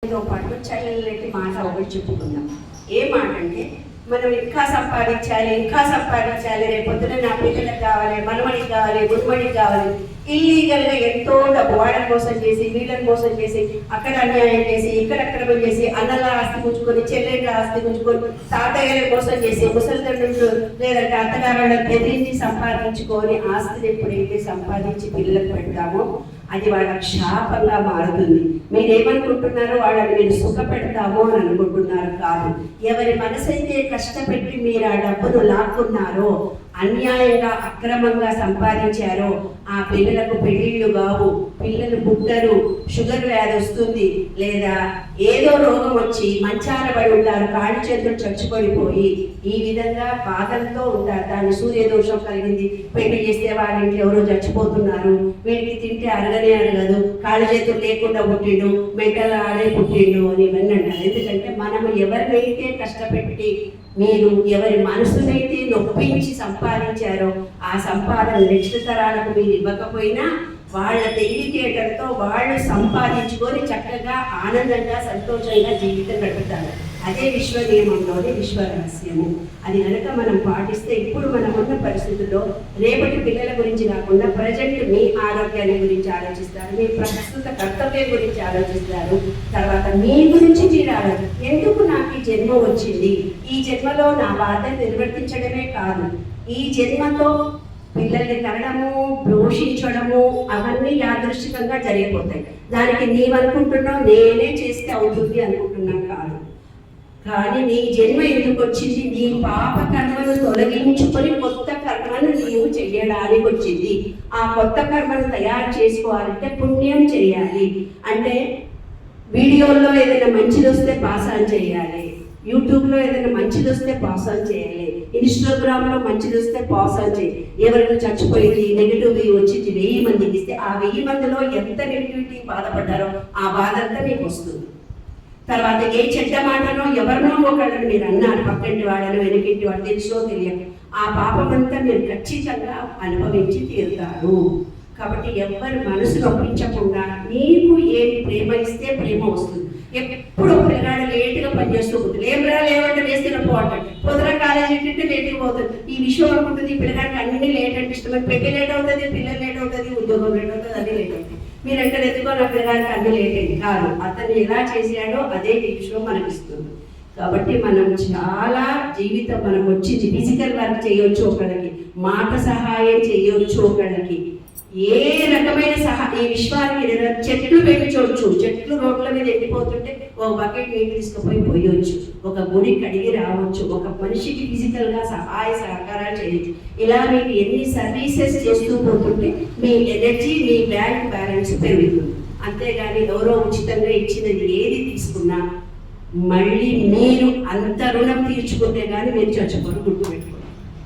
తో పాటు చల్లటి మాట ఒకటి చెప్పుకుందాం. ఏ మాట అంటే మనం ఇంకా సంపాదించాలి, రేపొద్దున నా పిల్లలకు కావాలి, మనమడికి కావాలి, మున్మడికి కావాలి, ఇల్లీగల్గా ఎంతో డబ్బు వాళ్ళని మోసం చేసి, వీళ్ళని మోసం చేసి, అక్కడ అన్యాయం చేసి, ఇక్కడ అక్రమం చేసి, అన్నల ఆస్తి గుంజుకొని, చెల్లెళ్ళ ఆస్తి గుంజుకొని, తాతయ్యలను మోసం చేసి, ముసలిదండ్రులు లేదంటే అత్తగారులను బెదిరించి సంపాదించుకొని ఆస్తిని ఎప్పుడైతే సంపాదించి పిల్లలకు పెడతామో అది వాళ్ళ శాపంగా మారుతుంది. మీరేమనుకుంటున్నారో వాళ్ళని మీరు సుఖపెడతామో అని అనుకుంటున్నారు. కాదు, ఎవరి మనసైతే కష్టపెట్టి మీరు ఆ డబ్బును లాక్కున్నారో, అన్యాయంగా అక్రమంగా సంపాదించారో ఆ పిల్లలకు పెళ్ళిళ్ళు కావు, పిల్లలు పుట్టరు, షుగర్ వ్యాధి వస్తుంది, లేదా ఏదో రోగం వచ్చి మంచాన పడి ఉంటారు, కాళ్ళు చేతులు చచ్చిపడిపోయి ఈ విధంగా బాధలతో ఉంటారు. దాన్ని సూర్యదోషం కలిగింది, పెళ్లి చేస్తే వాళ్ళ ఇంట్లో ఎవరో చచ్చిపోతున్నారు, వీడికి తింటే అరగనే అరగదు, కాళ్ళు చేతులు లేకుండా పుట్టిండు, మెంటల్ ఆడే పుట్టిండు అని ఇవన్నీ అంటారు. ఎందుకంటే మనం ఎవరినైతే కష్టపెట్టి మీరు ఎవరి మనసునైతే నొప్పించి సంపాదించారో ఆ సంపాదన నెక్స్ట్ తరాలకు మీరు ఇవ్వకపోయినా వాళ్ళ తెలివితేటలతో వాళ్ళు సంపాదించుకొని చక్కగా ఆనందంగా సంతోషంగా జీవితం గడుపుతారు. అదే విశ్వ నియమంలోని విశ్వ రహస్యము. అది కనుక మనం పాటిస్తే ఇప్పుడు మనం ఉన్న పరిస్థితుల్లో రేపటి పిల్లల గురించి కాకుండా ప్రజెంట్ మీ ఆరోగ్యాన్ని గురించి ఆలోచిస్తారు, మీ ప్రస్తుత కర్తవ్యం గురించి ఆలోచిస్తారు, తర్వాత మీ గురించి మీరు ఎందుకు నాకు ఈ జన్మ వచ్చింది, ఈ జన్మలో నా బాధ్యత నిర్వర్తించడమే కాదు, ఈ జన్మతో పిల్లల్ని కనడము, పోషించడము అవన్నీ యాదృష్టికంగా జరిగిపోతాయి. దానికి నీవనుకుంటున్నావు నేనే చేస్తే అవుతుంది అనుకుంటున్నాను. కాదు, కానీ నీ జన్మ ఎందుకు వచ్చింది? నీ పాప కర్మను తొలగించుకొని కొత్త కర్మను నీవు చెయ్యడానికి వచ్చింది. ఆ కొత్త కర్మను తయారు చేసుకోవాలంటే పుణ్యం చేయాలి. అంటే వీడియోల్లో ఏదైనా మంచిది వస్తే పాస్ ఆన్ చేయాలి, యూట్యూబ్లో ఏదైనా మంచిది వస్తే పాస్ ఆన్ చేయాలి, ఇన్స్టాగ్రామ్లో మంచిది వస్తే పాస్ ఆన్ చేయాలి. ఎవరైనా చచ్చిపోయింది, నెగిటివ్ వచ్చింది 1000 మందికి ఇస్తే ఆ 1000 మందిలో ఎంత నెగిటివిటీ బాధపడ్డారో ఆ బాధ అంతా మీకు వస్తుంది. తర్వాత ఏ చెడ్డ మాటనో ఎవరినో ఒకళ్ళని మీరు అన్నారు, పక్కంటి వాడను వెనకింటి వాడు తెలుసో తెలియదు, ఆ పాపమంతా మీరు ఖచ్చితంగా అనుభవించి తీరుతారు. కాబట్టి ఎవరి మనసు నొప్పించకుండా నీకు ఏమి ప్రేమ ఇస్తే ప్రేమ వస్తుంది. ఎప్పుడు పిల్లగాడు లేటుగా పనిచేస్తూ పోతుంది, లేవంటే వేస్తున్న పోవటం, పొద్దున కాలేజీ ఏంటంటే లేటుగా పోతుంది. ఈ విషయం అనుకుంటుంది ఈ పిల్లగాడికి అన్ని లేట్ అంటే ఇష్టం, పెళ్లి లేట్ అవుతుంది, పిల్లలు లేట్ అవుతుంది, ఉద్యోగం లేట్ అవుతుంది, అన్ని లేట్ అవుతుంది. మీరు ఎక్కడ ఎత్తుకో నా పిల్లగాడికి అన్ని లేట్ అయింది. కాదు, అతను ఎలా చేశాడో అదే ఈ విషయం మనకి ఇస్తుంది. కాబట్టి మనం చాలా జీవితం మనకు వచ్చింది. ఫిజికల్ వర్క్ చేయొచ్చు ఒకళ్ళకి, మాట సహాయం చేయొచ్చు ఒకళ్ళకి, ఏ రకమైన ఈ విశ్వానికి చెట్లు పెంచవచ్చు. చెట్లు రోడ్ల మీద ఎండిపోతుంటే ఒక బకెట్ నీళ్ళు తీసుకుపోయి పోయొచ్చు, ఒక గుడి కడిగి రావచ్చు, ఒక మనిషికి ఫిజికల్గా సహాయ సహకారాలు చేయొచ్చు. ఇలా మీకు ఎన్ని సర్వీసెస్ చేస్తూ పోతుంటే మీ ఎనర్జీ, మీ బ్యాంక్ బ్యాలెన్స్ పెరుగుతుంది. అంతేగాని ఎవరో ఉచితంగా ఇచ్చినది ఏది తీసుకున్నా మళ్ళీ మీరు అంత రుణం తీర్చుకుంటే కానీ మీరు చచ్చిపోరు. గుర్తుపెట్టుకోండి,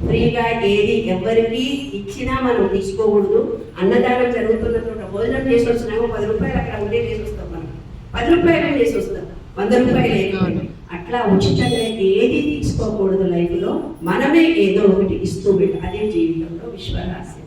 ఫ్రీగా ఏది ఎవరికి ఇచ్చినా మనం తీసుకోకూడదు. అన్నదానం జరుగుతున్న చోట భోజనం చేసి వచ్చినామో 10 రూపాయలు అక్కడ ఉండే చేసి వస్తాం, మనం 10 రూపాయలు చేసి వస్తాం, 100 రూపాయలు అట్లా ఉచితంగా ఏది తీసుకోకూడదు. లైఫ్లో మనమే ఏదో ఒకటి ఇస్తూ పెట్టాలి. అదే జీవితంలో విశ్వరాశి.